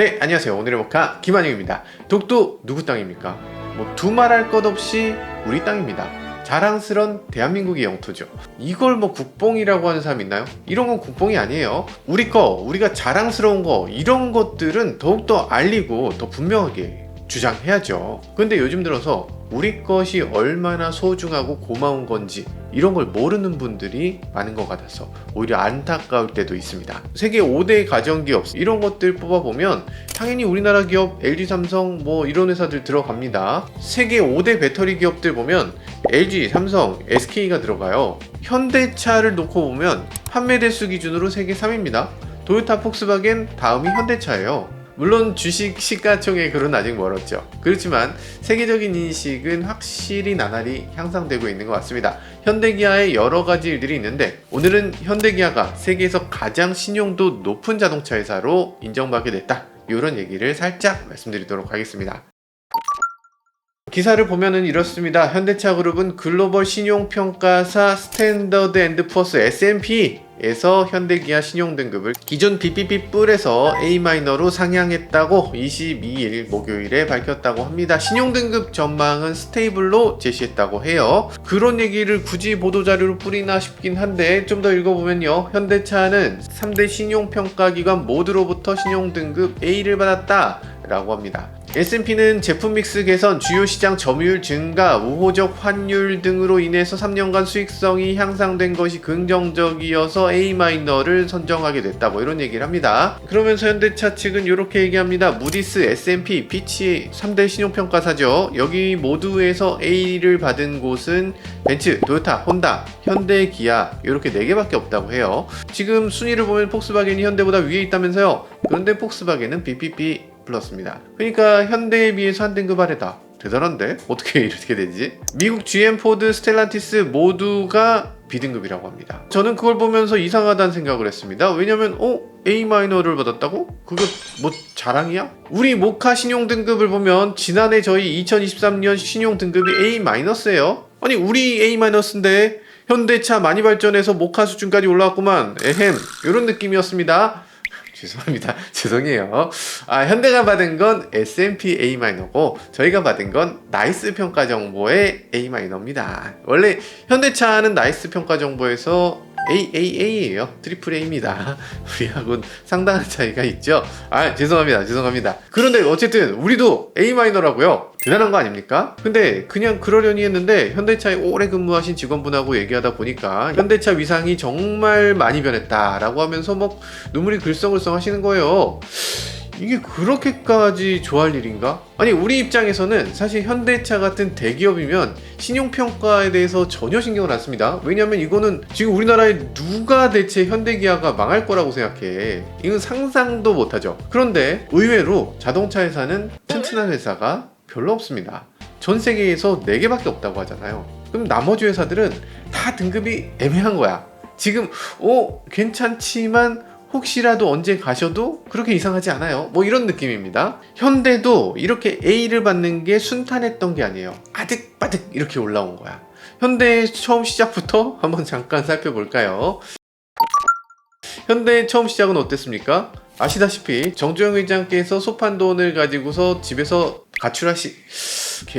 네, 안녕하세요. 오늘의 목카 김한영입니다. 독도 누구 땅입니까? 두말할 것 없이 우리 땅입니다. 자랑스런 대한민국의 영토죠. 이걸 국뽕이라고 하는 사람 있나요? 이런 건 국뽕이 아니에요. 우리 거, 우리가 자랑스러운 거, 이런 것들은 더욱더 알리고 더 분명하게 주장해야죠. 근데 요즘 들어서 우리 것이 얼마나 소중하고 고마운 건지 이런 걸 모르는 분들이 많은 것 같아서 오히려 안타까울 때도 있습니다. 세계 5대 가전기업 이런 것들 뽑아보면 당연히 우리나라 기업 LG, 삼성 이런 회사들 들어갑니다. 세계 5대 배터리 기업들 보면 LG, 삼성, SK가 들어가요. 현대차를 놓고 보면 판매 대수 기준으로 세계 3위입니다. 도요타, 폭스바겐 다음이 현대차예요. 물론 주식 시가총액으로는 아직 멀었죠. 그렇지만 세계적인 인식은 확실히 나날이 향상되고 있는 것 같습니다. 현대기아의 여러 가지 일들이 있는데 오늘은 현대기아가 세계에서 가장 신용도 높은 자동차 회사로 인정받게 됐다, 이런 얘기를 살짝 말씀드리도록 하겠습니다. 기사를 보면은 이렇습니다. 현대차 그룹은 글로벌 신용평가사 스탠더드 앤드 푸어스 S&P에서 현대기아 신용등급을 기존 BBB+에서 A-로 상향했다고 22일 목요일에 밝혔다고 합니다. 신용등급 전망은 스테이블로 제시했다고 해요. 그런 얘기를 굳이 보도자료로 뿌리나 싶긴 한데 좀 더 읽어보면요, 현대차는 3대 신용평가기관 모두로부터 신용등급 A를 받았다 라고 합니다. S&P는 제품 믹스 개선, 주요 시장 점유율 증가, 우호적 환율 등으로 인해서 3년간 수익성이 향상된 것이 긍정적이어서 A-를 선정하게 됐다, 이런 얘기를 합니다. 그러면서 현대차 측은 이렇게 얘기합니다. 무디스, S&P, 피치 3대 신용평가사죠. 여기 모두에서 A를 받은 곳은 벤츠, 도요타, 혼다, 현대, 기아 이렇게 4개밖에 없다고 해요. 지금 순위를 보면 폭스바겐이 현대보다 위에 있다면서요. 그런데 폭스바겐은 BBB 플러스입니다. 그러니까 현대에 비해서 한 등급 아래다. 대단한데? 어떻게 이렇게 되지? 미국 GM, 포드, 스텔란티스 모두가 B등급이라고 합니다. 저는 그걸 보면서 이상하다는 생각을 했습니다. 왜냐면 A-를 받았다고? 그게 자랑이야? 우리 모카 신용등급을 보면 지난해 저희 2023년 신용등급이 A-예요. 아니 우리 A-인데 현대차 많이 발전해서 모카 수준까지 올라왔구만. 에헴, 이런 느낌이었습니다. 죄송합니다. 죄송해요. 현대가 받은 건 S&P A-고 저희가 받은 건 나이스 평가 정보의 A-입니다. 원래 현대차는 나이스 평가 정보에서 AAA예요. 트리플 A입니다. 우리하고는 상당한 차이가 있죠. 죄송합니다. 그런데 어쨌든 우리도 A-라고요. 대단한 거 아닙니까? 근데 그냥 그러려니 했는데 현대차에 오래 근무하신 직원분하고 얘기하다 보니까 현대차 위상이 정말 많이 변했다라고 하면서 눈물이 글썽글썽 하시는 거예요. 이게 그렇게까지 좋아할 일인가? 아니 우리 입장에서는 사실 현대차 같은 대기업이면 신용평가에 대해서 전혀 신경을 안 씁니다. 왜냐면 이거는 지금 우리나라에 누가 대체 현대기아가 망할 거라고 생각해. 이건 상상도 못하죠. 그런데 의외로 자동차 회사는 튼튼한 회사가 별로 없습니다. 전 세계에서 4개밖에 없다고 하잖아요. 그럼 나머지 회사들은 다 등급이 애매한 거야. 지금 괜찮지만 혹시라도 언제 가셔도 그렇게 이상하지 않아요. 이런 느낌입니다. 현대도 이렇게 A를 받는 게 순탄했던 게 아니에요. 아득바득 이렇게 올라온 거야. 현대 처음 시작부터 한번 잠깐 살펴볼까요? 현대 처음 시작은 어땠습니까? 아시다시피 정주영 회장께서 소판돈을 가지고서 집에서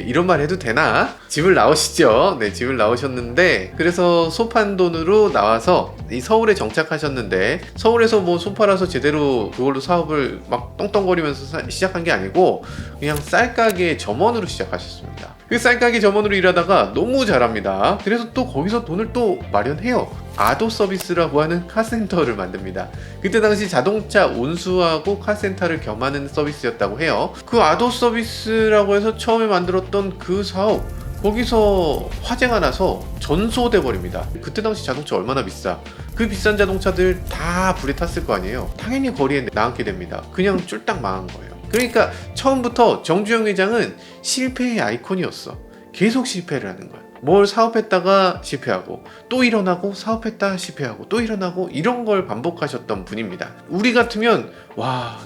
이런 말 해도 되나? 집을 나오시죠. 네, 집을 나오셨는데 그래서 소판돈으로 나와서 이 서울에 정착하셨는데 서울에서 소파라서 제대로 그걸로 사업을 떵떵거리면서 시작한 게 아니고 그냥 쌀가게 점원으로 시작하셨습니다. 그 쌀가게 점원으로 일하다가 너무 잘합니다. 그래서 또 거기서 돈을 또 마련해요. 아도 서비스라고 하는 카센터를 만듭니다. 그때 당시 자동차 운수하고 카센터를 겸하는 서비스였다고 해요. 그 아도 서비스라고 해서 처음에 만들었던 그 사업, 거기서 화재가 나서 전소돼 버립니다. 그때 당시 자동차 얼마나 비싸? 그 비싼 자동차들 다 불에 탔을 거 아니에요. 당연히 거리에 나앉게 됩니다. 그냥 쫄딱 망한 거예요. 그러니까 처음부터 정주영 회장은 실패의 아이콘이었어. 계속 실패를 하는 거야. 뭘 사업했다가 실패하고 또 일어나고 사업했다 실패하고 또 일어나고 이런 걸 반복하셨던 분입니다. 우리 같으면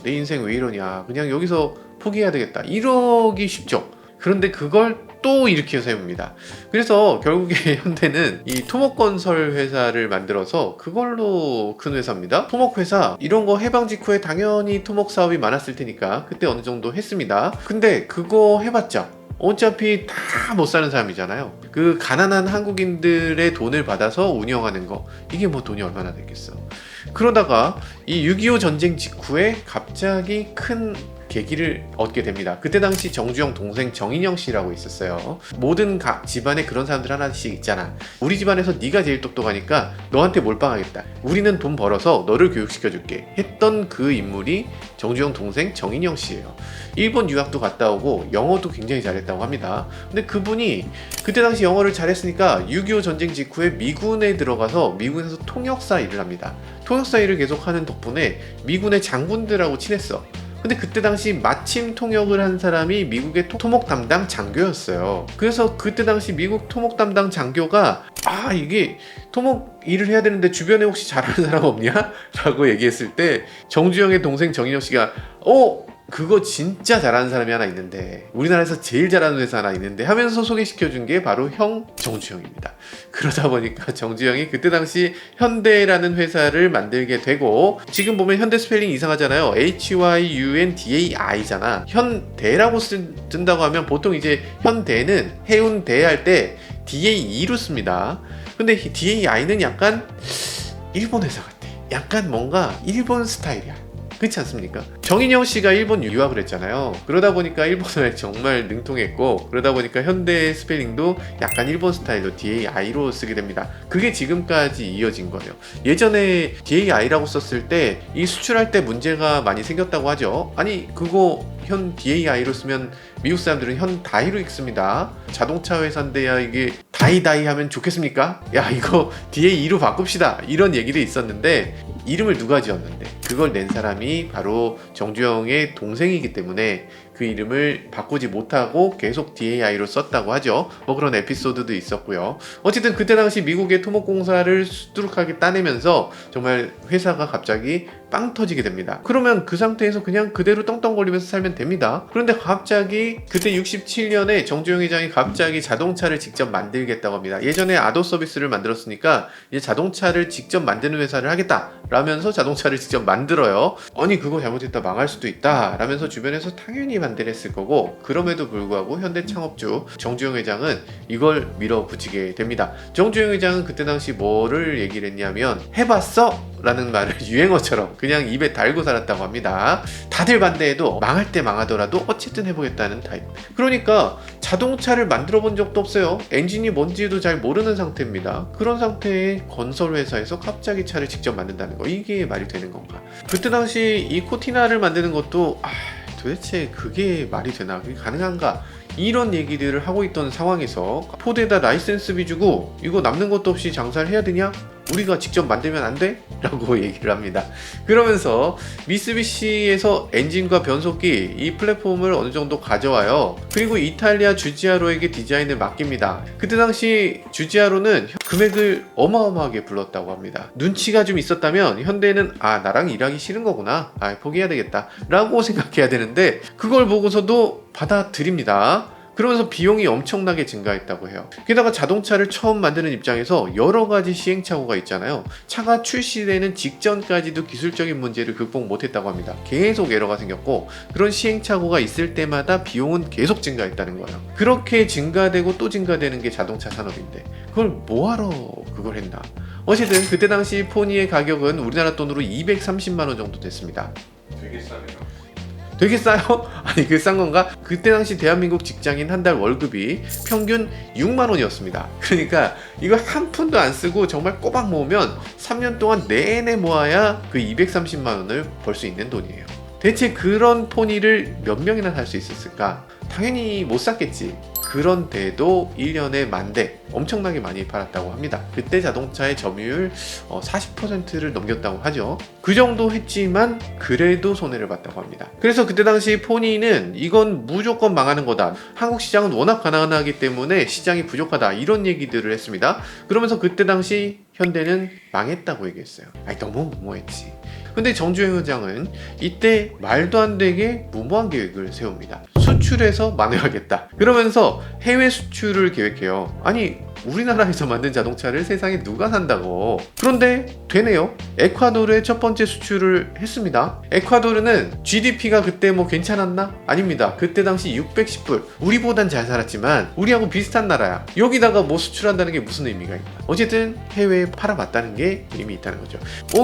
내 인생 왜 이러냐, 그냥 여기서 포기해야 되겠다 이러기 쉽죠. 그런데 그걸 또 일으켜 세웁니다. 그래서 결국에 현대는 이 토목건설 회사를 만들어서 그걸로 큰 회사입니다. 토목회사 이런 거 해방 직후에 당연히 토목 사업이 많았을 테니까 그때 어느 정도 했습니다. 근데 그거 해봤자 어차피 다 못 사는 사람이잖아요. 그 가난한 한국인들의 돈을 받아서 운영하는 거, 이게 뭐 돈이 얼마나 되겠어. 그러다가 이 6.25 전쟁 직후에 갑자기 큰 계기를 얻게 됩니다. 그때 당시 정주영 동생 정인영 씨라고 있었어요. 모든 집안에 그런 사람들 하나씩 있잖아. 우리 집안에서 네가 제일 똑똑하니까 너한테 몰빵하겠다. 우리는 돈 벌어서 너를 교육시켜줄게 했던 그 인물이 정주영 동생 정인영 씨예요. 일본 유학도 갔다 오고 영어도 굉장히 잘했다고 합니다. 근데 그분이 그때 당시 영어를 잘했으니까 6.25 전쟁 직후에 미군에 들어가서 미군에서 통역사 일을 합니다. 통역사 일을 계속하는 덕분에 미군의 장군들하고 친했어. 근데 그때 당시 마침 통역을 한 사람이 미국의 토목 담당 장교였어요. 그래서 그때 당시 미국 토목 담당 장교가 이게 토목 일을 해야 되는데 주변에 혹시 잘하는 사람 없냐? 라고 얘기했을 때 정주영의 동생 정인영 씨가 그거 진짜 잘하는 사람이 하나 있는데, 우리나라에서 제일 잘하는 회사 하나 있는데 하면서 소개시켜준 게 바로 형 정주영입니다. 그러다 보니까 정주영이 그때 당시 현대라는 회사를 만들게 되고, 지금 보면 현대 스펠링 이상하잖아요. HYUNDAI잖아. 현대라고 쓴다고 하면 보통 이제 현대는 해운대 할 때 DAE로 씁니다. 근데 DAI는 약간 일본 회사 같아. 약간 뭔가 일본 스타일이야. 그렇지 않습니까? 정인영 씨가 일본 유학을 했잖아요. 그러다 보니까 일본어에 정말 능통했고, 그러다 보니까 현대 스펠링도 약간 일본 스타일로 DAI로 쓰게 됩니다. 그게 지금까지 이어진 거예요. 예전에 DAI라고 썼을 때 이 수출할 때 문제가 많이 생겼다고 하죠. 아니 그거 현 DAI로 쓰면 미국 사람들은 현 다이로 읽습니다. 자동차 회사인데야 이게 다이 하면 좋겠습니까? 야 이거 DAE로 바꿉시다, 이런 얘기도 있었는데, 이름을 누가 지었는데 그걸 낸 사람이 바로 정주영의 동생이기 때문에 그 이름을 바꾸지 못하고 계속 DAI로 썼다고 하죠. 뭐 그런 에피소드도 있었고요. 어쨌든 그때 당시 미국의 토목공사를 수두룩하게 따내면서 정말 회사가 갑자기 빵 터지게 됩니다. 그러면 그 상태에서 그냥 그대로 떵떵거리면서 살면 됩니다. 그런데 갑자기 그때 67년에 정주영 회장이 갑자기 자동차를 직접 만들겠다고 합니다. 예전에 아도 서비스를 만들었으니까 이제 자동차를 직접 만드는 회사를 하겠다 라면서 자동차를 직접 만들어요. 아니 그거 잘못했다 망할 수도 있다 라면서 주변에서 당연히 반대했을 거고, 그럼에도 불구하고 현대 창업주 정주영 회장은 이걸 밀어붙이게 됩니다. 정주영 회장은 그때 당시 뭐를 얘기를 했냐면, 해봤어? 라는 말을 유행어처럼 그냥 입에 달고 살았다고 합니다. 다들 반대해도 망할 때 망하더라도 어쨌든 해보겠다는 타입. 그러니까 자동차를 만들어 본 적도 없어요. 엔진이 뭔지도 잘 모르는 상태입니다. 그런 상태의 건설회사에서 갑자기 차를 직접 만든다는 거, 이게 말이 되는 건가? 그때 당시 이 코티나를 만드는 것도 도대체 그게 말이 되나? 그게 가능한가? 이런 얘기들을 하고 있던 상황에서 포드에다 라이센스비 주고 이거 남는 것도 없이 장사를 해야 되냐? 우리가 직접 만들면 안 돼? 라고 얘기를 합니다. 그러면서 미쓰비시에서 엔진과 변속기 이 플랫폼을 어느 정도 가져와요. 그리고 이탈리아 주지아로에게 디자인을 맡깁니다. 그때 당시 주지아로는 금액을 어마어마하게 불렀다고 합니다. 눈치가 좀 있었다면 현대는 나랑 일하기 싫은 거구나, 포기해야 되겠다 라고 생각해야 되는데, 그걸 보고서도 받아들입니다. 그러면서 비용이 엄청나게 증가했다고 해요. 게다가 자동차를 처음 만드는 입장에서 여러 가지 시행착오가 있잖아요. 차가 출시되는 직전까지도 기술적인 문제를 극복 못했다고 합니다. 계속 에러가 생겼고, 그런 시행착오가 있을 때마다 비용은 계속 증가했다는 거예요. 그렇게 증가되고 또 증가되는 게 자동차 산업인데 그걸 뭐하러 그걸 했나. 어쨌든 그때 당시 포니의 가격은 우리나라 돈으로 230만 원 정도 됐습니다. 되게 싸네요. 되게 싸요? 아니 그게 싼 건가? 그때 당시 대한민국 직장인 한 달 월급이 평균 6만 원이었습니다. 그러니까 이거 한 푼도 안 쓰고 정말 꼬박 모으면 3년 동안 내내 모아야 그 230만 원을 벌 수 있는 돈이에요. 대체 그런 포니를 몇 명이나 살 수 있었을까? 당연히 못 샀겠지. 그런데도 1년에 10,000대 엄청나게 많이 팔았다고 합니다. 그때 자동차의 점유율 40%를 넘겼다고 하죠. 그 정도 했지만 그래도 손해를 봤다고 합니다. 그래서 그때 당시 포니는 이건 무조건 망하는 거다, 한국 시장은 워낙 가난하기 때문에 시장이 부족하다, 이런 얘기들을 했습니다. 그러면서 그때 당시 현대는 망했다고 얘기했어요. 너무 무모했지. 근데 정주영 회장은 이때 말도 안 되게 무모한 계획을 세웁니다. 수출해서 나눠야겠다. 그러면서 해외 수출을 계획해요. 아니 우리나라에서 만든 자동차를 세상에 누가 산다고. 그런데 되네요. 에콰도르에 첫 번째 수출을 했습니다. 에콰도르는 GDP가 그때 뭐 괜찮았나? 아닙니다. 그때 당시 610불. 우리보단 잘 살았지만 우리하고 비슷한 나라야. 여기다가 뭐 수출한다는 게 무슨 의미가 있나? 어쨌든 해외에 팔아봤다는 게 의미 있다는 거죠.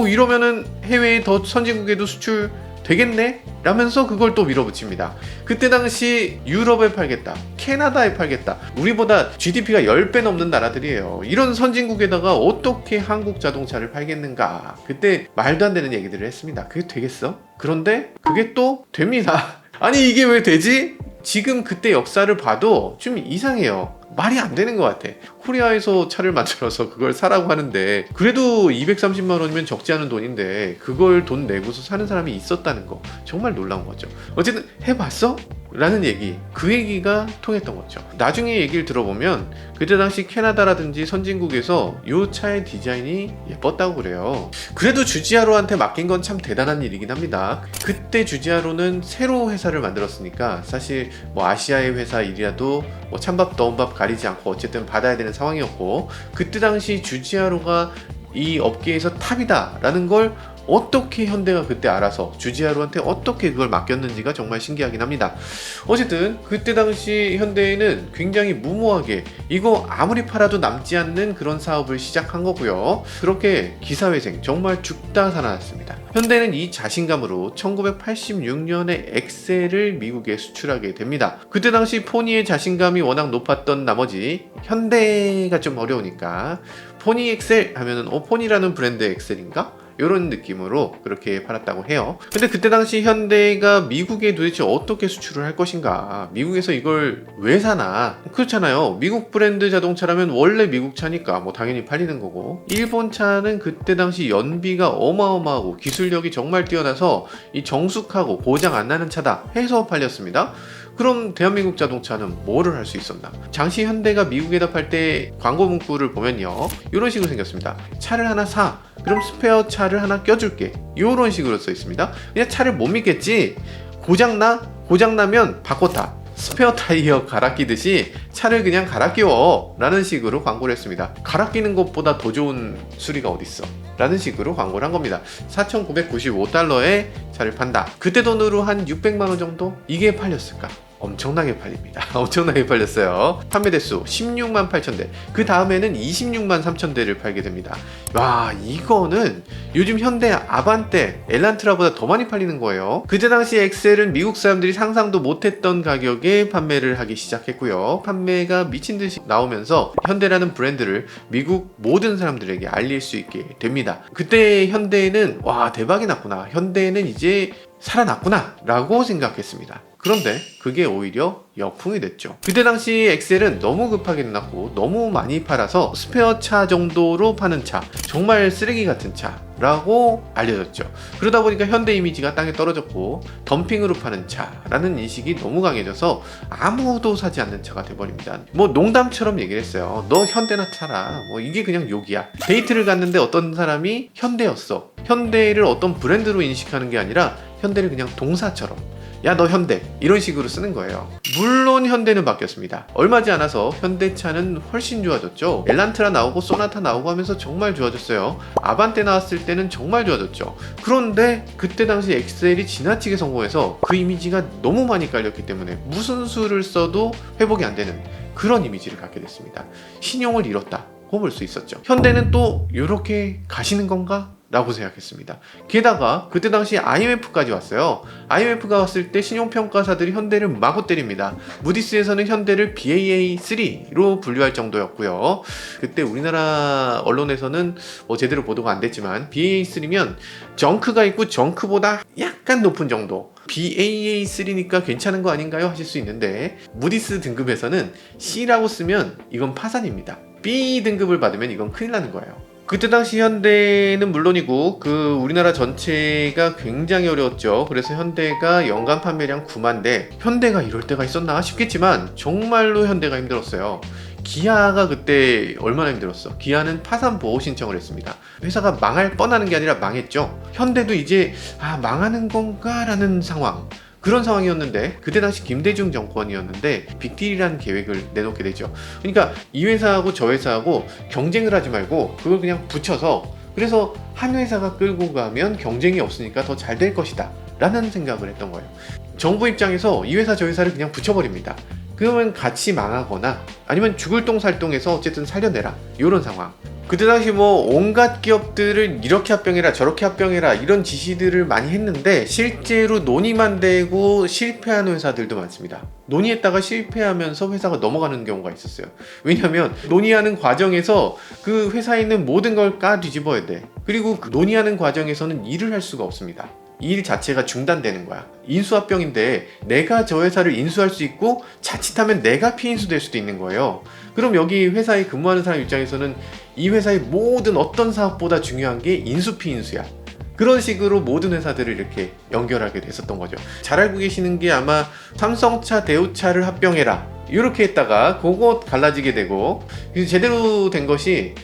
이러면은 해외에 더 선진국에도 수출 되겠네? 라면서 그걸 또 밀어붙입니다. 그때 당시 유럽에 팔겠다, 캐나다에 팔겠다. 우리보다 GDP가 10배 넘는 나라들이에요. 이런 선진국에다가 어떻게 한국 자동차를 팔겠는가. 그때 말도 안 되는 얘기들을 했습니다. 그게 되겠어? 그런데 그게 또 됩니다. 아니 이게 왜 되지? 지금 그때 역사를 봐도 좀 이상해요. 말이 안 되는 것 같아. 코리아에서 차를 만들어서 그걸 사라고 하는데 그래도 230만 원이면 적지 않은 돈인데 그걸 돈 내고서 사는 사람이 있었다는 거 정말 놀라운 거죠. 어쨌든 해봤어? 라는 얘기, 그 얘기가 통했던 거죠. 나중에 얘기를 들어보면 그때 당시 캐나다라든지 선진국에서 이 차의 디자인이 예뻤다고 그래요. 그래도 주지아로한테 맡긴 건 참 대단한 일이긴 합니다. 그때 주지아로는 새로 회사를 만들었으니까 사실 뭐 아시아의 회사 일이라도 뭐 찬밥 더운밥 가리지 않고 어쨌든 받아야 되는 상황이었고, 그때 당시 주지아로가 이 업계에서 탑이다 라는 걸 어떻게 현대가 그때 알아서 주지아로한테 어떻게 그걸 맡겼는지가 정말 신기하긴 합니다. 어쨌든 그때 당시 현대에는 굉장히 무모하게 이거 아무리 팔아도 남지 않는 그런 사업을 시작한 거고요. 그렇게 기사회생 정말 죽다 살아났습니다. 현대는 이 자신감으로 1986년에 엑셀을 미국에 수출하게 됩니다. 그때 당시 포니의 자신감이 워낙 높았던 나머지 현대가 좀 어려우니까 포니 엑셀 하면은 포니라는 브랜드의 엑셀인가? 이런 느낌으로 그렇게 팔았다고 해요. 근데 그때 당시 현대가 미국에 도대체 어떻게 수출을 할 것인가, 미국에서 이걸 왜 사나. 그렇잖아요. 미국 브랜드 자동차라면 원래 미국 차니까 뭐 당연히 팔리는 거고, 일본 차는 그때 당시 연비가 어마어마하고 기술력이 정말 뛰어나서 이 정숙하고 고장 안 나는 차다 해서 팔렸습니다. 그럼 대한민국 자동차는 뭐를 할 수 있었나? 당시 현대가 미국에다 팔 때 광고 문구를 보면요, 이런 식으로 생겼습니다. 차를 하나 사, 그럼 스페어 차를 하나 껴줄게. 이런 식으로 써 있습니다. 그냥 차를 못 믿겠지? 고장나면 바꿔 타. 스페어 타이어 갈아 끼듯이 차를 그냥 갈아 끼워 라는 식으로 광고를 했습니다. 갈아 끼는 것보다 더 좋은 수리가 어딨어 라는 식으로 광고를 한 겁니다. 4,995달러에 차를 판다. 그때 돈으로 한 600만원 정도? 이게 팔렸을까? 엄청나게 팔립니다. 엄청나게 팔렸어요. 판매 대수 16만 8천 대. 그 다음에는 26만 3천 대를 팔게 됩니다. 와, 이거는 요즘 현대 아반떼, 엘란트라보다 더 많이 팔리는 거예요. 그때 당시 엑셀은 미국 사람들이 상상도 못했던 가격에 판매를 하기 시작했고요. 판매가 미친 듯이 나오면서 현대라는 브랜드를 미국 모든 사람들에게 알릴 수 있게 됩니다. 그때 현대는 와, 대박이 났구나, 현대는 이제 살아났구나 라고 생각했습니다. 그런데 그게 오히려 역풍이 됐죠. 그때 당시 엑셀은 너무 급하게 났고 너무 많이 팔아서 스페어 차 정도로 파는 차, 정말 쓰레기 같은 차라고 알려졌죠. 그러다 보니까 현대 이미지가 땅에 떨어졌고 덤핑으로 파는 차라는 인식이 너무 강해져서 아무도 사지 않는 차가 돼버립니다. 뭐 농담처럼 얘기를 했어요. 너 현대나 타라. 뭐 이게 그냥 욕이야. 데이트를 갔는데 어떤 사람이 현대였어. 현대를 어떤 브랜드로 인식하는 게 아니라 현대를 그냥 동사처럼, 야 너 현대, 이런 식으로 쓰는 거예요. 물론 현대는 바뀌었습니다. 얼마 지 않아서 현대차는 훨씬 좋아졌죠. 엘란트라 나오고 소나타 나오고 하면서 정말 좋아졌어요. 아반떼 나왔을 때는 정말 좋아졌죠. 그런데 그때 당시 엑셀이 지나치게 성공해서 그 이미지가 너무 많이 깔렸기 때문에 무슨 수를 써도 회복이 안 되는 그런 이미지를 갖게 됐습니다. 신용을 잃었다고 볼 수 있었죠. 현대는 또 이렇게 가시는 건가? 라고 생각했습니다. 게다가 그때 당시 IMF까지 왔어요. IMF가 왔을 때 신용평가사들이 현대를 마구 때립니다. 무디스에서는 현대를 BAA3로 분류할 정도였고요. 그때 우리나라 언론에서는 뭐 제대로 보도가 안 됐지만 BAA3면 정크가 있고 정크보다 약간 높은 정도, BAA3니까 괜찮은 거 아닌가요? 하실 수 있는데, 무디스 등급에서는 C라고 쓰면 이건 파산입니다. B 등급을 받으면 이건 큰일 나는 거예요. 그때 당시 현대는 물론이고 그 우리나라 전체가 굉장히 어려웠죠. 그래서 현대가 연간 판매량 9만 대, 현대가 이럴 때가 있었나 싶겠지만 정말로 현대가 힘들었어요. 기아가 그때 얼마나 힘들었어. 기아는 파산 보호 신청을 했습니다. 회사가 망할 뻔하는 게 아니라 망했죠. 현대도 이제 망하는 건가 라는 상황. 그런 상황이었는데 그때 당시 김대중 정권이었는데 빅딜이라는 계획을 내놓게 되죠. 그러니까 이 회사하고 저 회사하고 경쟁을 하지 말고 그걸 그냥 붙여서, 그래서 한 회사가 끌고 가면 경쟁이 없으니까 더 잘 될 것이다 라는 생각을 했던 거예요. 정부 입장에서 이 회사 저 회사를 그냥 붙여버립니다. 그러면 같이 망하거나 아니면 죽을 똥 살 똥해서 어쨌든 살려내라, 이런 상황. 그때 당시 뭐 온갖 기업들을 이렇게 합병해라 저렇게 합병해라 이런 지시들을 많이 했는데 실제로 논의만 되고 실패하는 회사들도 많습니다. 논의했다가 실패하면서 회사가 넘어가는 경우가 있었어요. 왜냐하면 논의하는 과정에서 그 회사에 있는 모든 걸 까 뒤집어야 돼. 그리고 그 논의하는 과정에서는 일을 할 수가 없습니다. 일 자체가 중단되는 거야. 인수합병인데 내가 저 회사를 인수할 수 있고 자칫하면 내가 피인수 될 수도 있는 거예요. 그럼 여기 회사에 근무하는 사람 입장에서는 이 회사의 모든 어떤 사업보다 중요한 게 인수 피인수야. 그런 식으로 모든 회사들을 이렇게 연결하게 됐었던 거죠. 잘 알고 계시는 게 아마 삼성차, 대우차를 합병해라 이렇게 했다가 그거 갈라지게 되고, 제대로 된 것이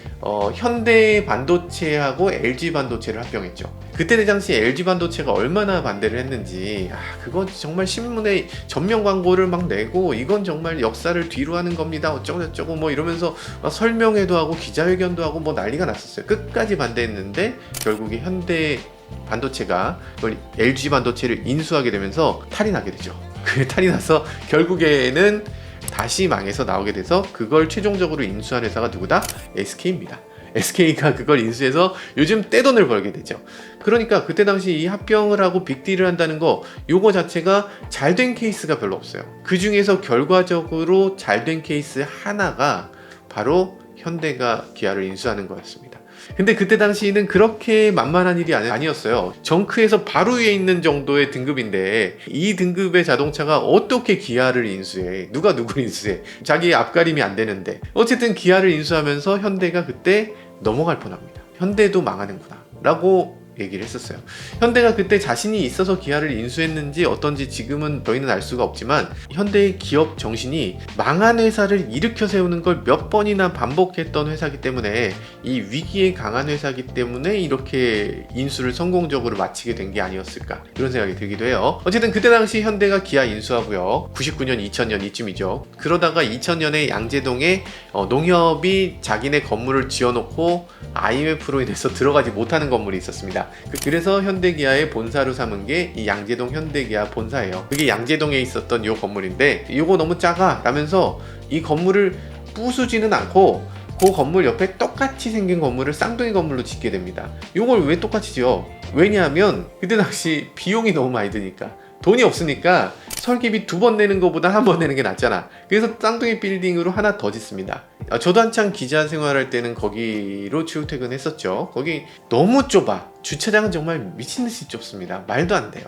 현대 반도체하고 LG 반도체를 합병했죠. 그때 당시 LG 반도체가 얼마나 반대를 했는지, 그거 정말 신문에 전면 광고를 막 내고 이건 정말 역사를 뒤로 하는 겁니다 어쩌고 저쩌고 뭐 이러면서 막 설명회도 하고 기자회견도 하고 뭐 난리가 났었어요. 끝까지 반대했는데 결국에 현대 반도체가 그걸 LG 반도체를 인수하게 되면서 탈이 나게 되죠. 그 탈이 나서 결국에는 다시 망해서 나오게 돼서 그걸 최종적으로 인수한 회사가 누구다? SK입니다. SK가 그걸 인수해서 요즘 떼돈을 벌게 되죠. 그러니까 그때 당시 이 합병을 하고 빅딜을 한다는 거, 요거 자체가 잘된 케이스가 별로 없어요. 그 중에서 결과적으로 잘된 케이스 하나가 바로 현대가 기아를 인수하는 거였습니다. 근데 그때 당시에는 그렇게 만만한 일이 아니었어요. 정크에서 바로 위에 있는 정도의 등급인데 이 등급의 자동차가 어떻게 기아를 인수해? 누가 누굴 인수해? 자기 앞가림이 안 되는데. 어쨌든 기아를 인수하면서 현대가 그때 넘어갈 뻔합니다. 현대도 망하는구나 라고 얘기를 했었어요. 현대가 그때 자신이 있어서 기아를 인수했는지 어떤지 지금은 저희는 알 수가 없지만, 현대의 기업 정신이 망한 회사를 일으켜 세우는 걸 몇 번이나 반복했던 회사이기 때문에, 이 위기에 강한 회사이기 때문에 이렇게 인수를 성공적으로 마치게 된 게 아니었을까, 이런 생각이 들기도 해요. 어쨌든 그때 당시 현대가 기아 인수하고요, 99년 2000년 이쯤이죠. 그러다가 2000년에 양재동에 농협이 자기네 건물을 지어놓고 IMF로 인해서 들어가지 못하는 건물이 있었습니다. 그래서 현대기아의 본사로 삼은 게 이 양재동 현대기아 본사예요. 그게 양재동에 있었던 이 건물인데, 이거 너무 작아 라면서 이 건물을 부수지는 않고 그 건물 옆에 똑같이 생긴 건물을 쌍둥이 건물로 짓게 됩니다. 이걸 왜 똑같이 지어? 왜냐하면 그때 당시 비용이 너무 많이 드니까, 돈이 없으니까 설계비 2번 내는 것보다 1번 내는 게 낫잖아. 그래서 쌍둥이 빌딩으로 하나 더 짓습니다. 저도 한창 기자 생활할 때는 거기로 출퇴근했었죠. 거기 너무 좁아. 주차장은 정말 미친듯이 좁습니다. 말도 안 돼.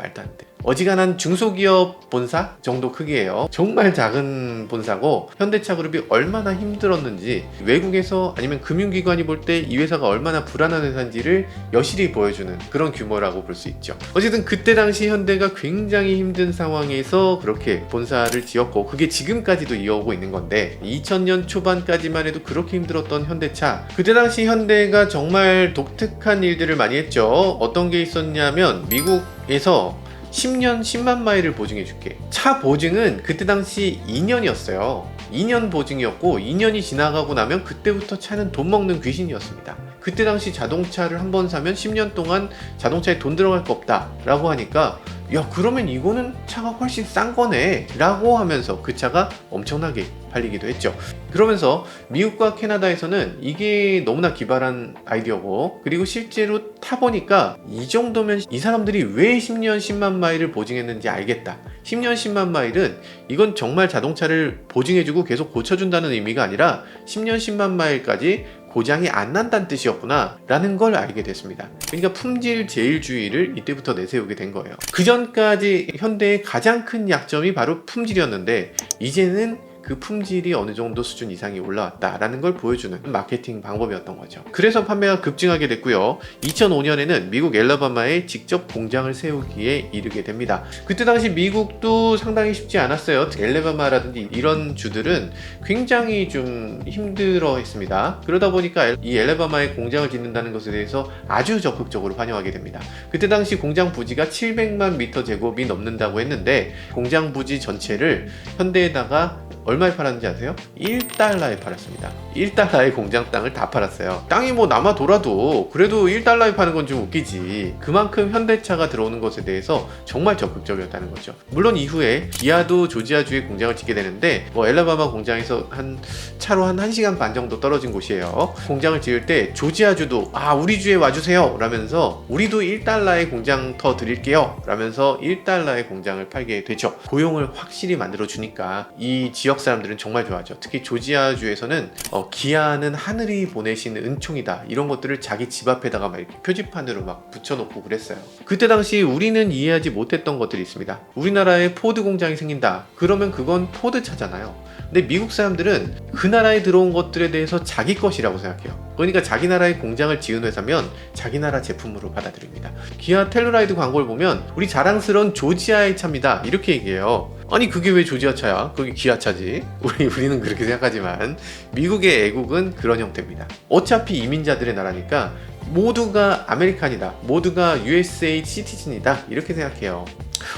어지간한 중소기업 본사 정도 크기예요. 정말 작은 본사고, 현대차그룹이 얼마나 힘들었는지 외국에서 아니면 금융기관이 볼 때 이 회사가 얼마나 불안한 회사인지를 여실히 보여주는 그런 규모라고 볼 수 있죠. 어쨌든 그때 당시 현대가 굉장히 힘든 상황에서 그렇게 본사를 지었고, 그게 지금까지도 이어오고 있는 건데, 2000년 초반까지만 해도 그렇게 힘들었던 현대차, 그때 당시 현대가 정말 독특한 일들을 많이 했죠. 어떤 게 있었냐면, 미국에서 10년 10만 마일을 보증해 줄게. 차 보증은 그때 당시 2년이었어요. 2년 보증이었고, 2년이 지나가고 나면 그때부터 차는 돈 먹는 귀신이었습니다. 그때 당시 자동차를 한 번 사면 10년 동안 자동차에 돈 들어갈 거 없다 라고 하니까, 야, 그러면 이거는 차가 훨씬 싼 거네 라고 하면서 그 차가 엄청나게 팔리기도 했죠. 그러면서 미국과 캐나다에서는 이게 너무나 기발한 아이디어고, 그리고 실제로 타보니까 이 정도면 이 사람들이 왜 10년 10만 마일을 보증했는지 알겠다. 10년 10만 마일은 이건 정말 자동차를 보증해주고 계속 고쳐준다는 의미가 아니라 10년 10만 마일까지 고장이 안 난다는 뜻이었구나 라는 걸 알게 됐습니다. 그러니까 품질 제일주의를 이때부터 내세우게 된 거예요. 그 전까지 현대의 가장 큰 약점이 바로 품질이었는데, 이제는 그 품질이 어느 정도 수준 이상이 올라왔다라는 걸 보여주는 마케팅 방법이었던 거죠. 그래서 판매가 급증하게 됐고요. 2005년에는 미국 엘라바마에 직접 공장을 세우기에 이르게 됩니다. 그때 당시 미국도 상당히 쉽지 않았어요. 엘라바마라든지 이런 주들은 굉장히 좀 힘들어 했습니다. 그러다 보니까 이 엘라바마에 공장을 짓는다는 것에 대해서 아주 적극적으로 환영하게 됩니다. 그때 당시 공장 부지가 700만 미터 제곱이 넘는다고 했는데 공장 부지 전체를 현대에다가 얼마에 팔았는지 아세요? 1달러에 팔았습니다. 1달러에 공장 땅을 다 팔았어요. 땅이 뭐 남아 돌아도 그래도 1달러에 파는 건 좀 웃기지. 그만큼 현대차가 들어오는 것에 대해서 정말 적극적이었다는 거죠. 물론 이후에 기아도 조지아주에 공장을 짓게 되는데 엘라바마 공장에서 차로 한 1시간 반 정도 떨어진 곳이에요. 공장을 지을 때 조지아주도 우리 주에 와주세요 라면서 우리도 1달러에 공장 더 드릴게요 라면서 1달러에 공장을 팔게 되죠. 고용을 확실히 만들어 주니까 이 지역 사람들은 정말 좋아하죠. 특히 조지아주에서는 기아는 하늘이 보내신 은총이다 이런 것들을 자기 집 앞에다가 막 이렇게 표지판으로 막 붙여놓고 그랬어요. 그때 당시 우리는 이해하지 못했던 것들이 있습니다. 우리나라에 포드 공장이 생긴다 그러면 그건 포드차잖아요. 근데 미국 사람들은 그 나라에 들어온 것들에 대해서 자기 것이라고 생각해요. 그러니까 자기 나라에 공장을 지은 회사면 자기 나라 제품으로 받아들입니다. 기아 텔루라이드 광고를 보면 우리 자랑스러운 조지아의 차입니다 이렇게 얘기해요. 아니 그게 왜 조지아 차야? 그게 기아 차지. 우리는 그렇게 생각하지만 미국의 애국은 그런 형태입니다. 어차피 이민자들의 나라니까 모두가 아메리칸이다, 모두가 USA 시티즌이다 이렇게 생각해요.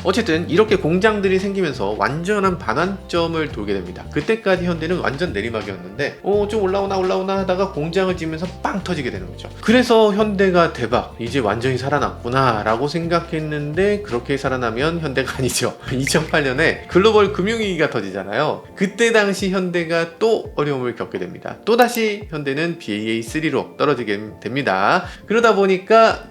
어쨌든 이렇게 공장들이 생기면서 완전한 반환점을 돌게 됩니다. 그때까지 현대는 완전 내리막이었는데 좀 올라오나 하다가 공장을 지으면서 빵 터지게 되는 거죠. 그래서 현대가 대박, 이제 완전히 살아났구나 라고 생각했는데 그렇게 살아나면 현대가 아니죠. 2008년에 글로벌 금융위기가 터지잖아요. 그때 당시 현대가 또 어려움을 겪게 됩니다. 또다시 현대는 BAA3로 떨어지게 됩니다. 그러다 보니까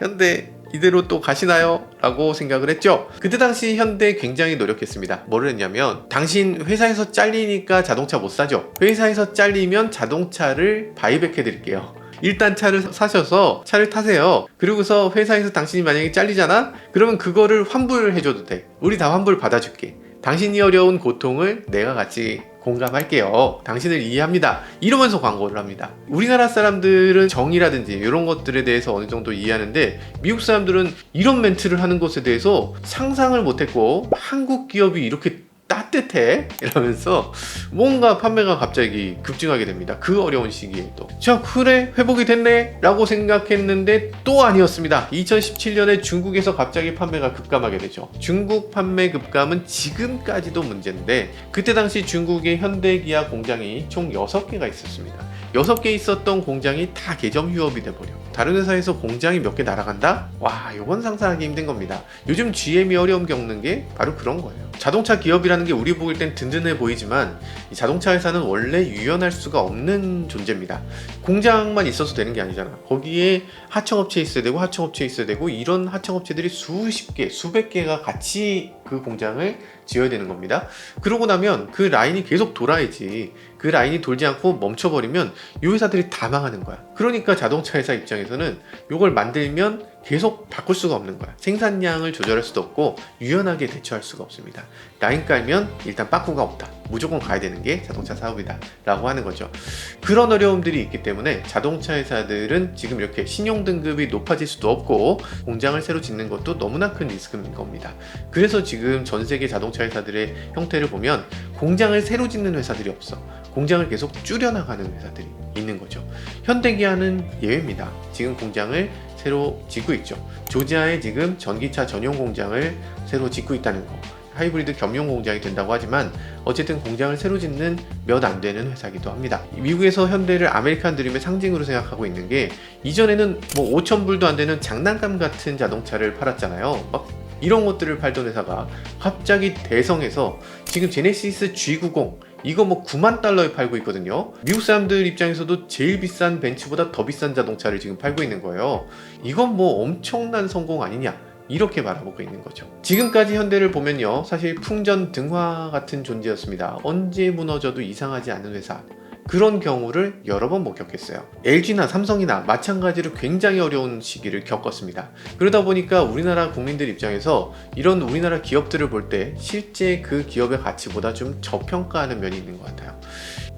현대 이대로 또 가시나요? 라고 생각을 했죠. 그때 당시 현대 굉장히 노력했습니다. 뭐를 했냐면 당신 회사에서 잘리니까 자동차 못 사죠. 회사에서 잘리면 자동차를 바이백 해드릴게요. 일단 차를 사셔서 차를 타세요. 그리고서 회사에서 당신이 만약에 잘리잖아? 그러면 그거를 환불을 해줘도 돼. 우리 다 환불 받아줄게. 당신이 어려운 고통을 내가 같이 공감할게요. 당신을 이해합니다. 이러면서 광고를 합니다. 우리나라 사람들은 정의라든지 이런 것들에 대해서 어느 정도 이해하는데 미국 사람들은 이런 멘트를 하는 것에 대해서 상상을 못했고 한국 기업이 이렇게 따뜻해? 이러면서 뭔가 판매가 갑자기 급증하게 됩니다. 그 어려운 시기에 또. 자, 그래 회복이 됐네 라고 생각했는데 또 아니었습니다. 2017년에 중국에서 갑자기 판매가 급감하게 되죠. 중국 판매 급감은 지금까지도 문제인데 그때 당시 중국의 현대기아 공장이 총 6개가 있었습니다. 6개 있었던 공장이 다 개점 휴업이 돼버려. 다른 회사에서 공장이 몇 개 날아간다? 와, 이건 상상하기 힘든 겁니다. 요즘 GM이 어려움 겪는 게 바로 그런 거예요. 자동차 기업이라는 게 우리 보일 땐 든든해 보이지만 이 자동차 회사는 원래 유연할 수가 없는 존재입니다. 공장만 있어서 되는 게 아니잖아. 거기에 하청업체 있어야 되고 하청업체 있어야 되고 이런 하청업체들이 수십 개, 수백 개가 같이 그 공장을 지어야 되는 겁니다. 그러고 나면 그 라인이 계속 돌아야지. 그 라인이 돌지 않고 멈춰버리면 이 회사들이 다 망하는 거야. 그러니까 자동차 회사 입장에서는 이걸 만들면 계속 바꿀 수가 없는 거야. 생산량을 조절할 수도 없고 유연하게 대처할 수가 없습니다. 라인 깔면 일단 빠꾸가 없다. 무조건 가야 되는 게 자동차 사업이다 라고 하는 거죠. 그런 어려움들이 있기 때문에 자동차 회사들은 지금 이렇게 신용 등급이 높아질 수도 없고 공장을 새로 짓는 것도 너무나 큰 리스크인 겁니다. 그래서 지금 전 세계 자동차 회사들의 형태를 보면 공장을 새로 짓는 회사들이 없어. 공장을 계속 줄여나가는 회사들이 있는 거죠. 현대기아는 예외입니다. 지금 공장을 새로 짓고 있죠. 조지아에 지금 전기차 전용 공장을 새로 짓고 있다는 거. 하이브리드 겸용 공장이 된다고 하지만 어쨌든 공장을 새로 짓는 몇 안 되는 회사이기도 합니다. 미국에서 현대를 아메리칸 드림의 상징으로 생각하고 있는 게 이전에는 뭐 5,000불도 안 되는 장난감 같은 자동차를 팔았잖아요. 막 이런 것들을 팔던 회사가 갑자기 대성해서 지금 제네시스 G90 이거 뭐 9만 달러에 팔고 있거든요. 미국 사람들 입장에서도 제일 비싼 벤츠보다 더 비싼 자동차를 지금 팔고 있는 거예요. 이건 뭐 엄청난 성공 아니냐 이렇게 바라보고 있는 거죠. 지금까지 현대를 보면요, 사실 풍전 등화 같은 존재였습니다. 언제 무너져도 이상하지 않은 회사. 그런 경우를 여러 번 목격했어요. LG나 삼성이나 마찬가지로 굉장히 어려운 시기를 겪었습니다. 그러다 보니까 우리나라 국민들 입장에서 이런 우리나라 기업들을 볼 때 실제 그 기업의 가치보다 좀 저평가하는 면이 있는 것 같아요.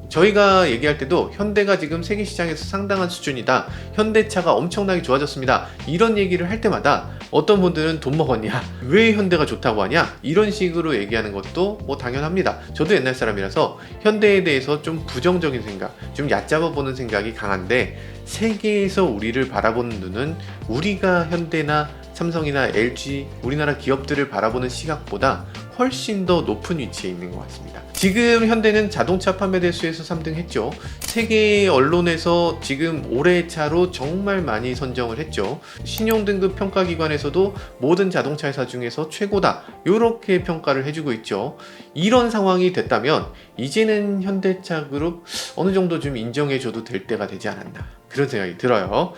저희가 얘기할 때도 현대가 지금 세계 시장에서 상당한 수준이다, 현대차가 엄청나게 좋아졌습니다, 이런 얘기를 할 때마다 어떤 분들은 돈 먹었냐, 왜 현대가 좋다고 하냐, 이런 식으로 얘기하는 것도 뭐 당연합니다. 저도 옛날 사람이라서 현대에 대해서 좀 부정적인 생각, 좀 얕잡아 보는 생각이 강한데, 세계에서 우리를 바라보는 눈은 우리가 현대나 삼성이나 LG, 우리나라 기업들을 바라보는 시각보다 훨씬 더 높은 위치에 있는 것 같습니다. 지금 현대는 자동차 판매 대수에서 3등 했죠. 세계 언론에서 지금 올해 차로 정말 많이 선정을 했죠. 신용등급 평가기관에서도 모든 자동차 회사 중에서 최고다, 이렇게 평가를 해주고 있죠. 이런 상황이 됐다면 이제는 현대차 그룹 어느 정도 좀 인정해줘도 될 때가 되지 않았나, 그런 생각이 들어요.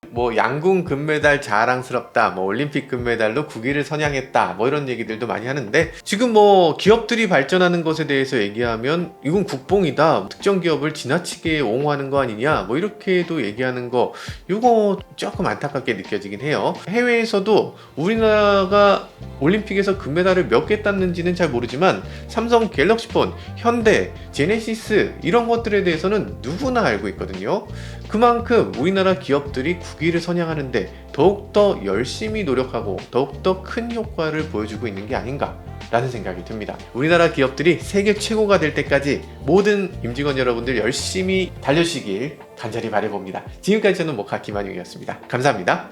뭐 양궁 금메달 자랑스럽다, 뭐 올림픽 금메달로 국위를 선양했다, 뭐 이런 얘기들도 많이 하는데, 지금 뭐 기업들이 발전하는 것에 대해서 얘기하면 이건 국뽕이다, 특정 기업을 지나치게 옹호하는 거 아니냐, 뭐 이렇게도 얘기하는 거, 이거 조금 안타깝게 느껴지긴 해요. 해외에서도 우리나라가 올림픽에서 금메달을 몇 개 땄는지는 잘 모르지만 삼성 갤럭시폰, 현대, 제네시스 이런 것들에 대해서는 누구나 알고 있거든요. 그만큼 우리나라 기업들이 국위를 선양하는데 더욱더 열심히 노력하고 더욱더 큰 효과를 보여주고 있는 게 아닌가 라는 생각이 듭니다. 우리나라 기업들이 세계 최고가 될 때까지 모든 임직원 여러분들 열심히 달려주시길 간절히 바라봅니다. 지금까지 저는 모카 김한용이었습니다. 감사합니다.